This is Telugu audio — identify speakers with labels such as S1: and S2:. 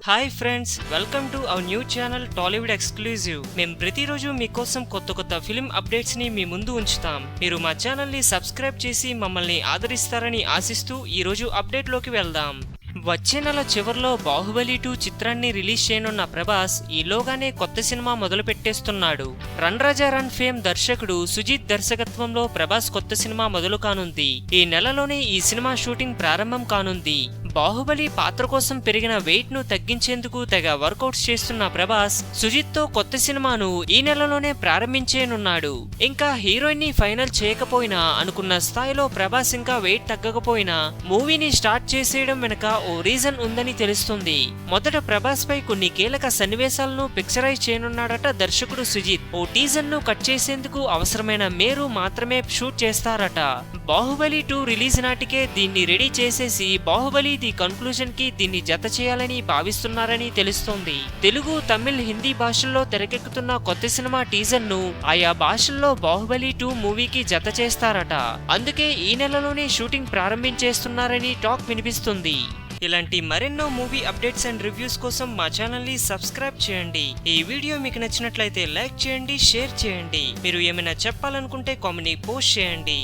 S1: Hi friends, welcome to our new channel Tollywood exclusive. మేము ప్రతిరోజు మీకోసం కొత్త ఫిల్మ్ అప్డేట్స్ ని మీ ముందు ఉంచుతాం. మీరు మా ఛానల్ ని సబ్స్క్రైబ్ చేసి మమ్మల్ని ఆదరిస్తారని ఆశిస్తూ ఈ రోజు అప్డేట్ లోకి వెళ్దాం. వచ్చే నెల చివర్లో బాహుబలి 2 చిత్రాన్ని రిలీజ్ చేయనున్న ప్రభాస్ ఈలోగానే కొత్త సినిమా మొదలు పెట్టేస్తున్నాడు. రన్ రాజా రన్ ఫేమ్ దర్శకుడు సుజిత్ దర్శకత్వంలో ప్రభాస్ కొత్త సినిమా మొదలు కానుంది. ఈ నెలలోనే ఈ సినిమా షూటింగ్ ప్రారంభం కానుంది. బాహుబలి పాత్ర కోసం పెరిగిన వెయిట్ ను తగ్గించేందుకు తెగ వర్కౌట్స్ చేస్తున్న ప్రభాస్ సుజిత్ తో కొత్త సినిమాను ఈ నెలలోనే ప్రారంభించేనున్నాడు. ఇంకా హీరోయిన్ ని ఫైనల్ చేయకపోయినా అనుకున్న స్థాయిలో ప్రభాస్ ఇంకా వెయిట్ తగ్గకపోయినా మూవీని స్టార్ట్ చేసేయడం వెనక ఓ రీజన్ ఉందని తెలుస్తుంది. మొదట ప్రభాస్ పై కొన్ని కీలక సన్నివేశాలను పిక్చరైజ్ చేయనున్నాడట దర్శకుడు సుజిత్. ఓ టీజర్ ను కట్ చేసేందుకు అవసరమైన మేరు మాత్రమే షూట్ చేస్తారట. బాహుబలి 2 రిలీజ్ నాటికే దీన్ని రెడీ చేసేసి బాహుబలి ది కన్క్లూజన్ కి దీన్ని జత చేయాలని భావిస్తున్నారని తెలుస్తోంది. తెలుగు, తమిళ్, హిందీ భాషల్లో తెరకెక్కుతున్న కొత్త సినిమా టీజర్ ను ఆయా భాషల్లో బాహుబలి 2 మూవీకి జత చేస్తారట. అందుకే ఈ నెలలోనే షూటింగ్ ప్రారంభించేస్తున్నారని టాక్ వినిపిస్తుంది. ఇలాంటి మరెన్నో మూవీ అప్డేట్స్ అండ్ రివ్యూస్ కోసం మా ఛానల్ ని సబ్స్క్రైబ్ చేయండి. ఈ వీడియో మీకు నచ్చినట్లయితే లైక్ చేయండి, షేర్ చేయండి. మీరు ఏమైనా చెప్పాలనుకుంటే కామెంట్ పోస్ట్ చేయండి.